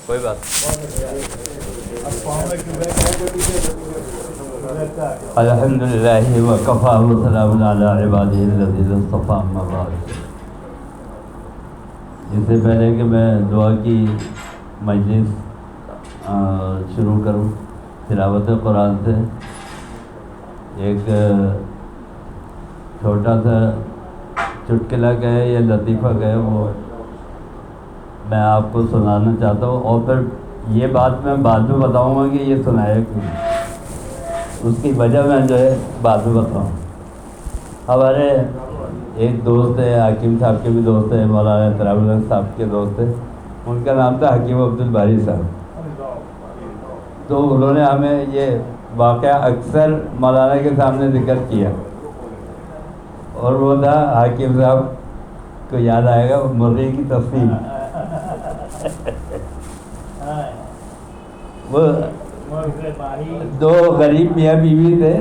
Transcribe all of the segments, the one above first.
کوئی بات. الحمدللہ وکفیٰ وسلام علی عبادہ الذین اصطفیٰ اما بعد. اس سے پہلے کہ میں دعا کی مجلس شروع کروں تلاوت قرآن سے، ایک چھوٹا سا چٹکلا کہے یا لطیفہ کہے وہ میں آپ کو سنانا چاہتا ہوں، اور پھر یہ بات میں بعد میں بتاؤں گا کہ یہ سنایا کیوں، اس کی وجہ میں جو ہے بعد میں بتاؤں. ہمارے ایک دوست ہے، حکیم صاحب کے بھی دوست ہیں، مولانا احترام اللہ صاحب کے دوست ہیں، ان کا نام تھا حکیم عبدالباری صاحب. تو انہوں نے ہمیں یہ واقعہ اکثر مولانا کے سامنے ذکر کیا، اور وہ تھا حکیم صاحب کو یاد آئے گا مرغی کی تفصیل. وہ دو غریب میاں بیوی تھے،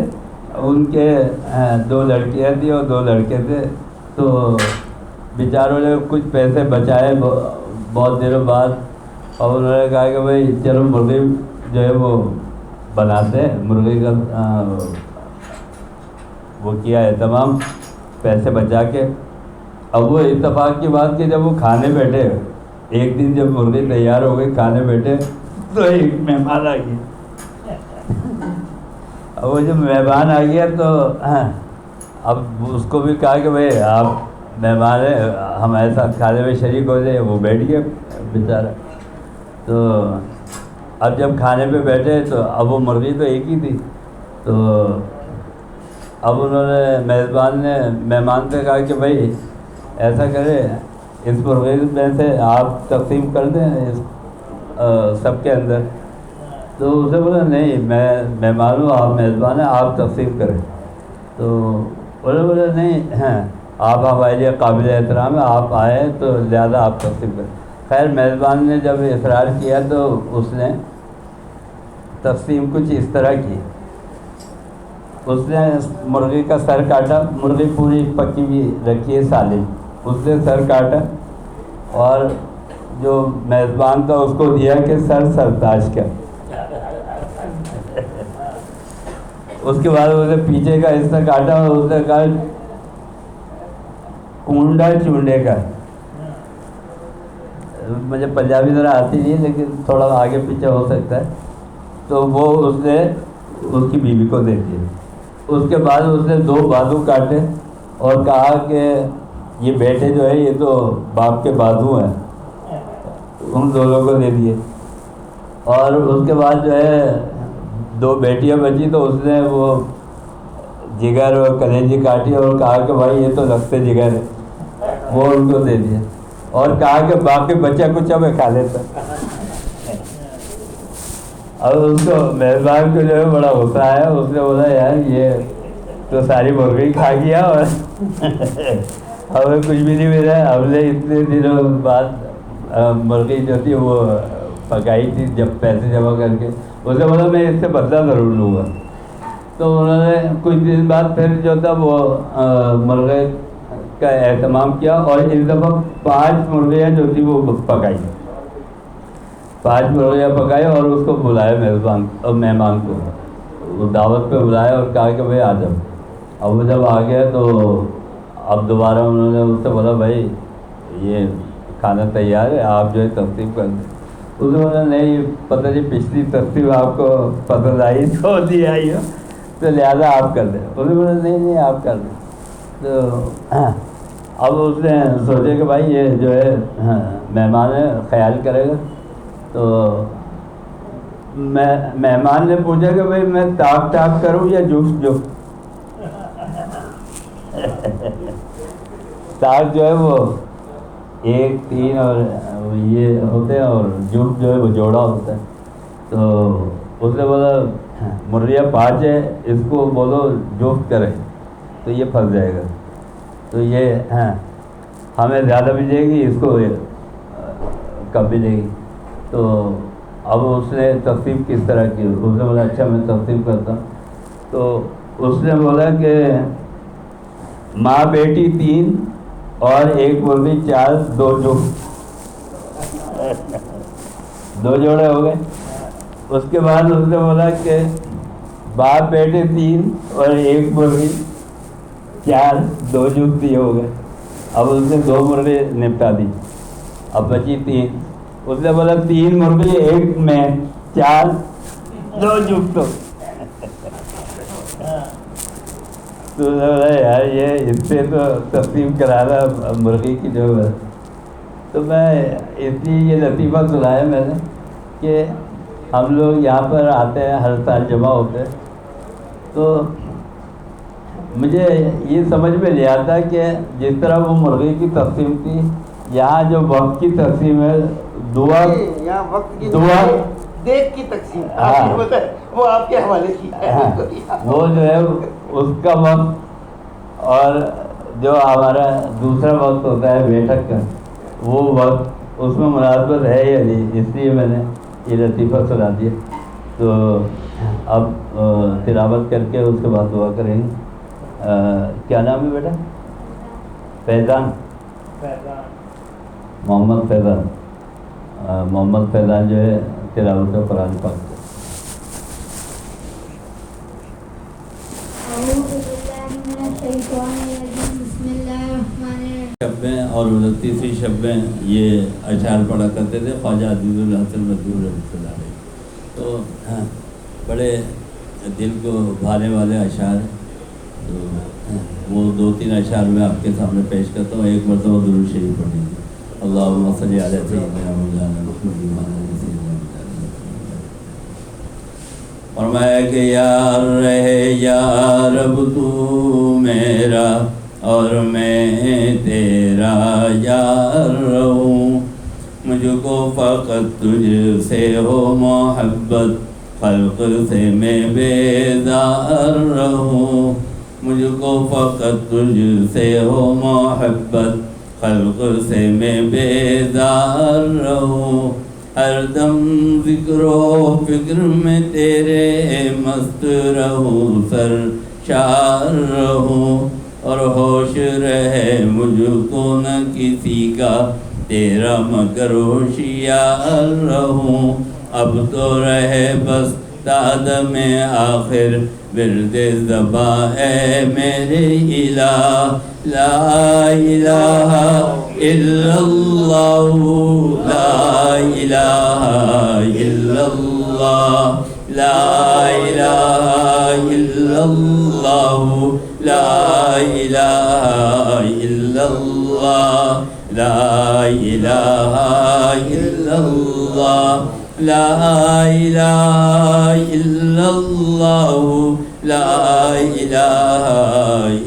ان کے دو لڑکیاں تھیں اور دو لڑکے تھے. تو بیچاروں نے کچھ پیسے بچائے بہت دنوں بعد، اور انہوں نے کہا کہ بھائی چلو مرغی جو ہے وہ بناتے ہیں. مرغی کا وہ کیا ہے تمام پیسے بچا کے. اب وہ اتفاق کی بات کہ جب وہ کھانے بیٹھے، ایک دن جب مرغی تیار ہو گئی کھانے بیٹھے تو ایک مہمان آ گیا. اب وہ جب مہمان آ گیا تو اب اس کو بھی کہا کہ بھائی آپ مہمان ہیں، ہمارے ساتھ کھانے میں شریک ہو جائے. وہ بیٹھ گیا بیچارہ. تو اب جب کھانے پہ بیٹھے تو اب وہ مرغی تو ایک ہی تھی. تو اب انہوں نے مہمان سے کہا کہ بھائی ایسا کرے اس مرغی میں سے آپ تقسیم کر دیں سب کے اندر. تو اسے بولا نہیں، میں مہمان ہوں، آپ میزبان ہیں، آپ تقسیم کریں. تو انہوں نے بولا نہیں، آپ ہمارے لیے قابل احترام ہیں، آپ آئے تو لہٰذا آپ تقسیم کریں. خیر میزبان نے جب اصرار کیا تو اس نے تقسیم کچھ اس طرح کی. اس نے مرغی کا سر کاٹا، مرغی پوری پکی ہوئی رکھی ہے سالم، اس نے سر کاٹا اور جو میزبان تھا اس کو دیا کہ سرتاج کا. اس کے بعد اسے پیچھے کا حصہ کاٹا اور اس نے کہا کنڈا چونڈے کا. مجھے پنجابی ذرا آتی نہیں لیکن تھوڑا آگے پیچھے ہو سکتا ہے. تو وہ اس نے اس کی بیوی کو دے دیا. اس کے بعد اس نے دو بازو کاٹے اور کہا کہ یہ بیٹے جو ہے یہ تو باپ کے بازو ہیں، ان دونوں کو دے دیے. اور اس کے بعد جو ہے دو بیٹیاں بچی تو اس نے وہ جگر اور کلیجی کاٹی اور کہا کہ بھائی یہ تو رختے جگر ہے، وہ ان کو دے دیا. اور کہا کہ باقی بچہ کچھ میں کھا لیتا. اور اس کو مہربان کو جو ہے بڑا غصہ آیا. اس نے بولا یار یہ تو ساری مرغی کھا گیا اور ہمیں کچھ بھی نہیں ملا. ہم نے اتنے دنوں بعد مرغی جو تھی وہ پکائی تھی جب پیسے جمع کر کے. اسے بولا میں اس سے بدلہ ضرور لوں گا. تو انہوں نے کچھ دن بعد پھر جو تھا وہ مرغے کا اہتمام کیا اور اس دفعہ 5 مرغیاں جو تھی وہ پکائی. 5 مرغیاں پکائی اور اس کو بلایا مہمان کو، وہ دعوت پہ بلایا اور کہا کہ بھائی آ جاؤ. اب وہ جب آ گیا تو اب دوبارہ انہوں نے اس سے بولا بھائی یہ کھانا تیار ہے، آپ جو ہے تقسیم کر دیں. اس نے بولا نہیں پتہ نہیں پچھلی تقسیم آپ کو پسند آئی تو دی آئی ہو تو لہٰذا آپ کر دیں. اس نے بولا نہیں آپ کر دیں. تو اب اس نے سوچے کہ بھائی یہ جو ہے مہمان ہے خیال کرے گا. تو مہمان نے پوچھا کہ بھائی میں ٹاپ کروں یا جفت. ٹاپ جو ہے وہ 1 3 اور یہ ہوتے ہیں اور جفت جو ہے وہ جوڑا ہوتا ہے. تو اس نے بولا مرغیاں 5 ہے، اس کو بولو جفت کرے تو یہ پھنس جائے گا. تو یہ ہمیں زیادہ ملے گی، اس کو کم ملے گی. تو اب اس نے تقسیم کس طرح کی؟ اس نے بولا اچھا میں تقسیم کرتا ہوں. تو اس نے بولا کہ ماں بیٹی 3 اور 1 مرغی 4 2 جفت. 2 جوڑے ہو گئے. اس کے بعد اس نے بولا کہ باپ بیٹے 3 اور 1 مرغی 4, 2 جفتی ہو گئے. اب اس نے 2 مرغی نپٹا دی, اب بچی 3. اس نے بولا 3 مرغی 1 میں 4, 2 جفت. تو یار یہ اس سے تو تقسیم کرانا مرغی کی جو ہے. تو میں اس لیے یہ لطیفہ سنایا میں نے کہ ہم لوگ یہاں پر آتے ہیں, ہر سال جمع ہوتے ہیں, تو مجھے یہ سمجھ میں نہیں آتا کہ جس طرح وہ مرغی کی تقسیم تھی, یہاں جو وقت کی تقسیم ہے, دعا دیکھ کی تقسیم, وہ آپ کے حوالے کی وہ جو ہے اس کا وقت اور جو ہمارا دوسرا وقت ہوتا ہے بیٹھک کا, وہ وقت اس میں مناسبت ہے یا نہیں, اس لیے میں نے یہ لطیفہ سنا دیا. تو اب تلاوت کر کے اس کے بعد دعا کریں گے. کیا نام ہے بیٹا؟ فیضان, محمد فیضان. محمد فیضان جو ہے تلاوت قرآن پاک سے. شبیں اور 29ویں شبیں یہ اشعار پڑھا کرتے تھے خواجہ عزیز الحسن مدعو رحمۃ اللہ علیہ. تو بڑے دل کو بھانے والے اشعار ہیں. تو وہ 2-3 اشعار میں آپ کے سامنے پیش کرتا ہوں. ایک مرتبہ درود شریف پڑھ لیجیے. اللہم صلی علی سیدنا مولانا محمد. فرمایا کہ یار رہے یا رب تو میرا اور میں تیرا یار رہوں. مجھ کو فقط تجھ سے ہو محبت, خلق سے میں بیزار رہوں. مجھ کو فقط تجھ سے ہو محبت, خلق سے میں بیزار رہوں. ہر دم ذکر و فکر میں تیرے مست رہوں, سرشار رہوں. اور ہوش رہے مجھ کو نہ کسی کا, تیرا مگر ہوشیار رہوں. اب تو رہے بس داد میں آخر ورد زباں اے میرے الہ. لا الہ الا اللہ, لا الہ الا اللہ, لا الہ الا اللہ, لا الہ الا اللہ, لا الہ الا اللہ, لا الہ الا اللہ, لا الہ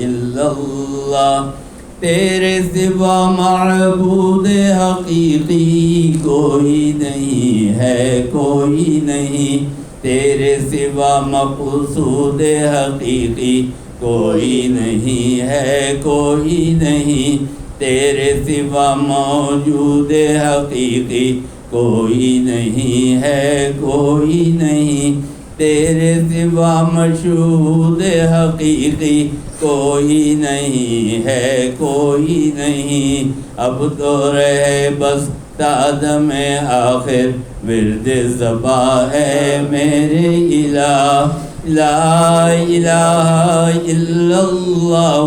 الا اللہ. تیرے سوا معبود حقیقی کوئی نہیں ہے, کوئی نہیں. تیرے سوا مقصود حقیقی کوئی نہیں ہے, کوئی نہیں. تیرے سوا موجود حقیقی کوئی نہیں ہے, کوئی نہیں. تیرے سوا مشہود حقیقی کوئی نہیں ہے, کوئی نہیں. اب تو رہے بس داد میں آخر ورد زباں ہے میرے الہ. لا الہ الا اللہ,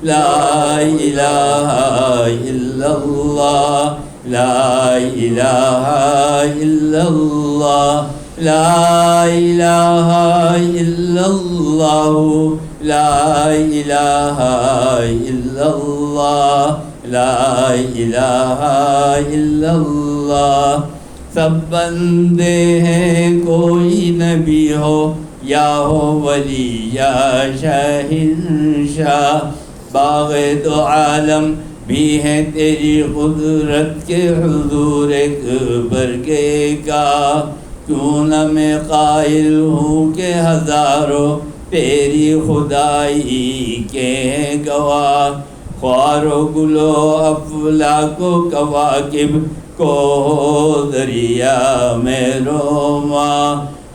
لا الہ الا اللہ, لا الہ الا اللہ, لا الہ الا اللہ, لا الہ الا اللہ, لا الہ الا اللہ. سب بندے ہیں کوئی نبی ہو یا ہو ولی یا شہنشاہ. باغ دو عالم بھی ہے تیری قدرت کے حضور اکبر کے کا. کیوں نہ میں قائل ہوں کہ ہزاروں تیری خدائی کے ہیں گواہ. خوار و گلو افلاک و کواکب کو دریا میں روما.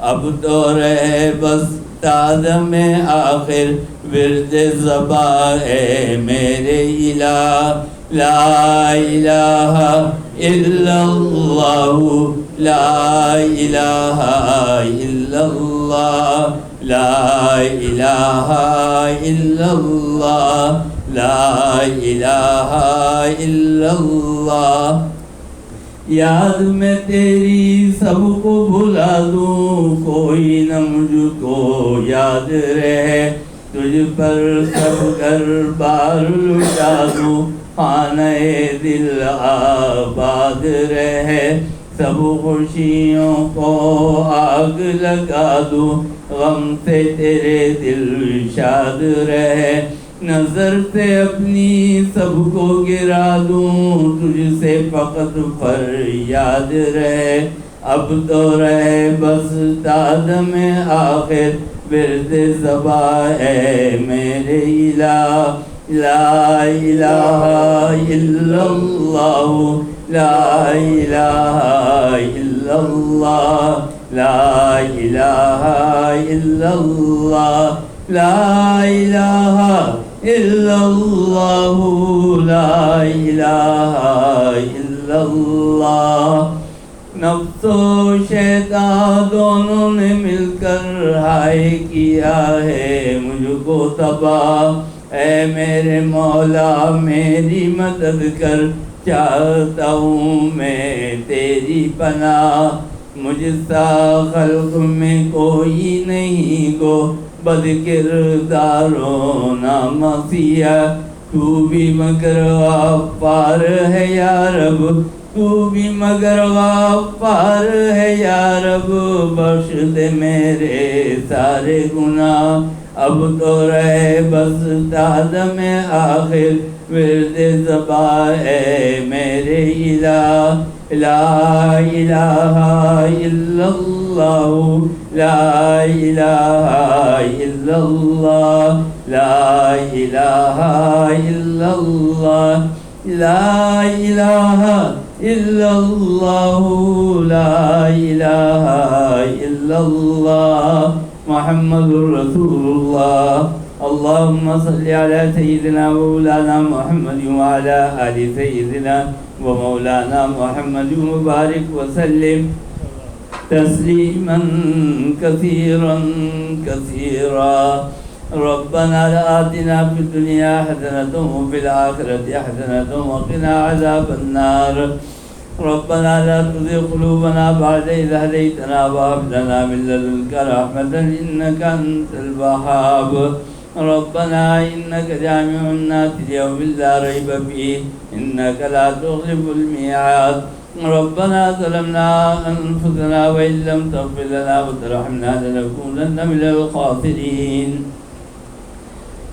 اب تو رہے بس داد میں آخر ورد زباں ہے میرے الہ. لا الہ الا اللہ, لا الہ الا اللہ لا الہ الا اللہ لا الہ الا اللہ. یاد میں تیری سب کو بھلا دوں کوئی نہ مجھ کو یاد رہے. تجھ پر سب گھر بار لٹا دوں خانہ دل آباد رہے. سب خوشیوں کو آگ لگا دوں غم سے تیرے دل شاد رہے. نظر سے اپنی سب کو گرا دوں تجھ سے فقط فریاد رہے. اب تو رہے بس داد میں آخر ورد زباں ہے میرے الہ. لا الہ الا اللہ لا الہ الا اللہ لا الہ الا اللہ لا الہ الا اللہ لا الہ الا اللہ. نفس و شیطان دونوں نے مل کر ہائے کیا ہے مجھ کو تباہ. اے میرے مولا میری مدد کر چاہتا ہوں میں تیری پناہ. مجھ سا خلق میں کوئی نہیں گو بد کرداروں نامسیہ. تو بھی مگر غفار ہے یا رب تو بھی مگر غفار ہے یا رب. بخش دے میرے سارے گناہ. اب تو رہے بس داد میں آخر ورد زباں ہے میرے الہ. لا الہ الا اللہ لا الہ الا اللہ لا الہ الا اللہ لا الہ الا اللہ لا الہ الا اللہ محمد رسول اللہ. اللهم صل على سيدنا ومولانا محمد وعلى آل سيدنا ومولانا محمد وبارك وسلم تسليما كثيرا كثيرا. ربنا آتنا في الدنيا حسنة وفي الآخرة حسنة وقنا عذاب النار. ربنا لا تزغ قلوبنا بعد إذ هديتنا وهب لنا من لدنك رحمة إنك أنت الوهاب. ربنا إنك جامع الناس ليوم لا ريب فيه إنك لا تخلف الميعاد. ربنا ظلمنا أنفسنا وإن لم تغفر لنا وترحمنا لنكونن من الخاسرين.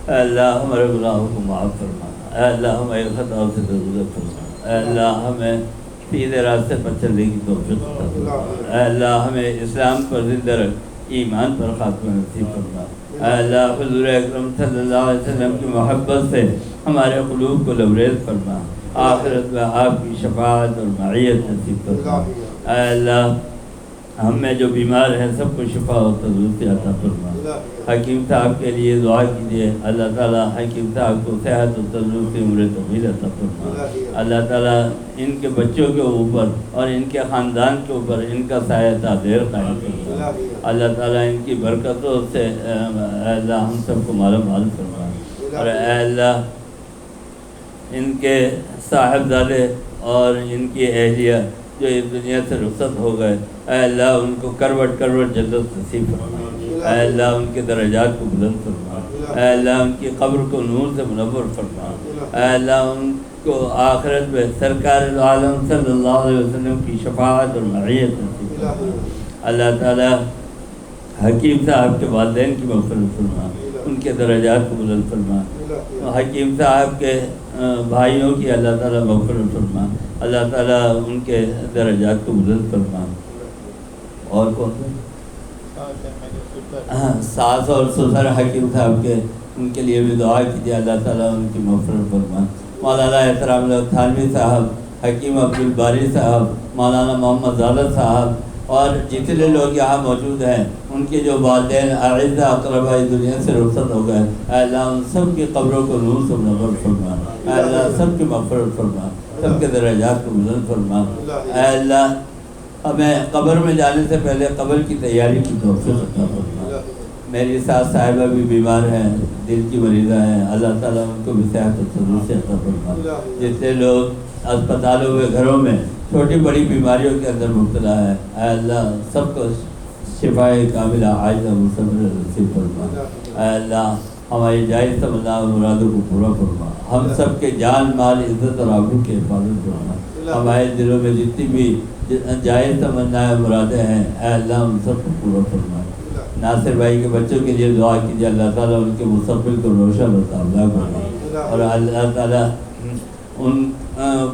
اللهم رب العالمين معاف فرما. اللهم اے خطا سے درگزر فرما. اللہ ہمیں سیدھے راستے پر چلنے کی توفیق عطا فرما. اللہ ہمیں اسلام پر زندہ رکھ ایمان پر خاتمہ نصیب فرما. اللہ حضور اکرم صلی اللہ علیہ وسلم کی محبت سے ہمارے قلوب کو لبریز فرما. آخرت میں آپ کی شفاعت اور معیت نصیب فرما. اللہ ہم میں جو بیمار ہیں سب کو شفا و تندرستی عطا فرما. حکیم صاحب کے لیے دعا کیجیے. اللہ تعالیٰ حکیم صاحب کو صحت و تندرستی عمر طویل عطا فرما. اللہ تعالیٰ ان کے بچوں کے اوپر اور ان کے خاندان کے اوپر ان کا سایہ تعبیر قائم فرما. اللہ تعالیٰ ان کی برکتوں سے اللہ ہم سب کو مالا مال فرما. اور اے اللہ ان کے صاحبزادے اور ان کی اہلیہ جو اس دنیا سے رخصت ہو گئے اے اللہ ان کو کروٹ کروٹ جنت نصیب فرما. اے اللہ ان کے درجات کو بلند فرما. اے اللہ ان کی قبر کو نور سے منور فرما. اے اللہ ان کو آخرت میں سرکار العالم صلی اللہ علیہ وسلم کی شفاعت اور معیت نصیب فرما. اللہ تعالیٰ حکیم صاحب کے والدین کی مغفرت فرما. ان کے درجات کو بلند فرما. حکیم صاحب کے بھائیوں کی اللہ تعالیٰ مغفرت فرما. اللہ تعالیٰ ان کے درجات کو بلند فرما. اور کون ساس اور سسر حکیم صاحب کے ان کے لیے بھی دعا کیجیے. اللہ تعالیٰ ان کی مغفرت فرما. مولانا احترام اللہ تھانوی صاحب, حکیم عبدالباری صاحب, مولانا محمد زادہ صاحب اور جتنے لوگ یہاں موجود ہیں ان کے جو والدین اعزہ اقربا دنیا سے رخصت ہو گئے اے اللہ ان سب کی قبروں کو نور سے منور فرما. اے اللہ سب کی مغفرت فرما, سب کے درجات کو بلند فرما. اے اللہ ہمیں قبر میں جانے سے پہلے قبر کی تیاری کی توفیق عطا فرما۔ میری ساس صاحبہ بھی بیمار ہیں، دل کی مریضہ ہیں، اللہ تعالیٰ ان کو بھی صحت و تندرستی عطا فرما۔ جتنے لوگ اسپتالوں میں، گھروں میں چھوٹی بڑی بیماریوں کے اندر مبتلا ہے، اے اللہ سب کو شفائے کاملہ عاجلہ مصبر نصیب فرما۔ اے اللہ ہماری جائز تمنا اور مرادوں کو پورا فرما۔ ہم سب کے جان مال عزت اور آبرو کی حفاظت فرما۔ ہمارے دلوں میں جتنی بھی جائز تمنا مرادیں ہیں، اے اللہ ہم سب کو پورا فرما۔ ناصر بھائی کے بچوں کے لیے دعا کیجیے، اللہ تعالیٰ ان کے مستقبل کو روشن اور کامیاب بنائے، اور اللہ تعالیٰ ان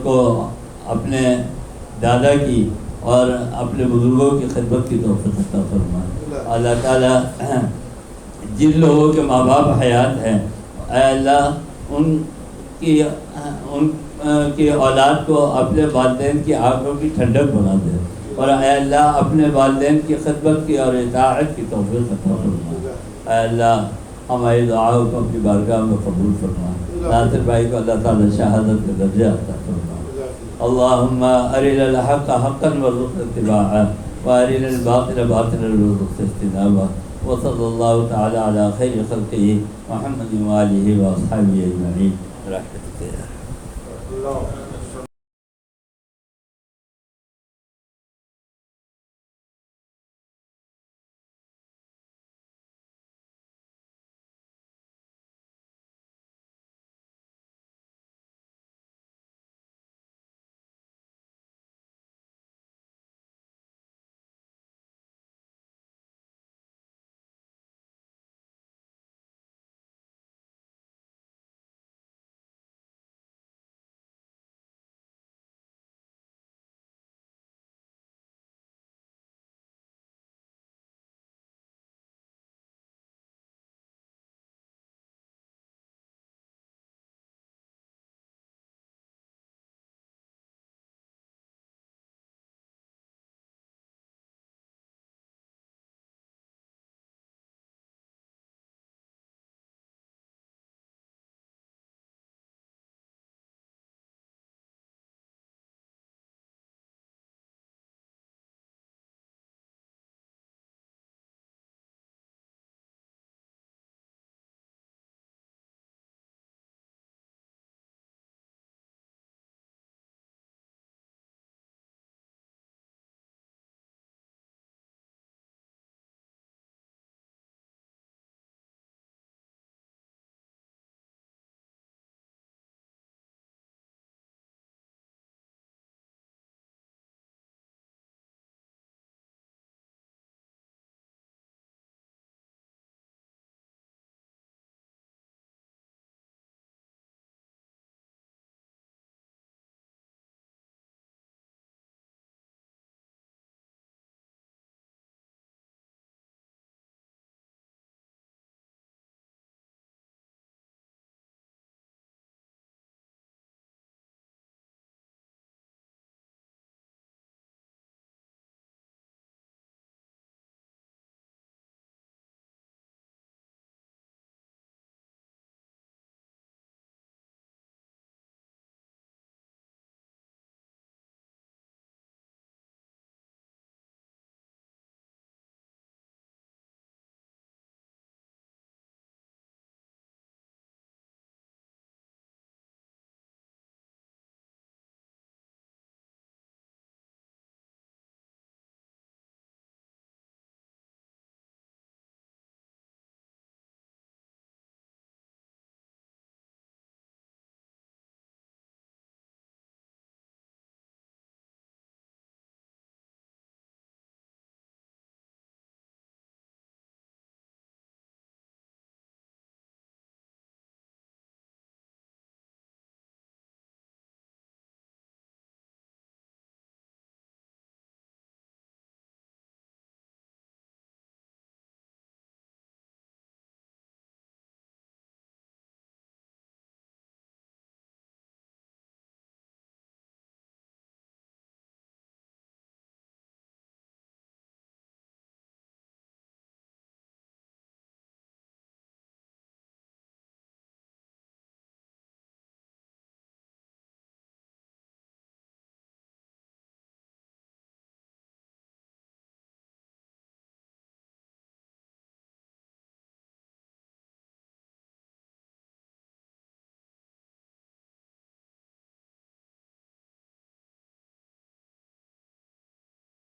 کو اپنے دادا کی اور اپنے بزرگوں کی خدمت کی توفیق عطا فرمائے۔ اللہ تعالیٰ جن لوگوں کے ماں باپ حیات ہیں، اے اللہ ان کی اولاد کو اپنے والدین کی آنکھوں کی ٹھنڈک بنا دے، اور اے اللہ اپنے والدین کی خدمت کی اور اطاعت کی توفیق عطا فرما۔ اے اللہ ہماری دعاؤں کو اپنی بارگاہ میں قبول فرما۔ ناصر بھائی کو اللہ تعالیٰ شہادت کا درجہ عطا فرما۔ اللہم ارنا الحق حقا وارزقنا اتباعہ، وارنا الباطل باطلا وارزقنا اجتنابہ، وصلی اللہ تعالی علی خیر خلقہ محمد وآلہ واصحابہ اجمعین برحمتک یا اللہ۔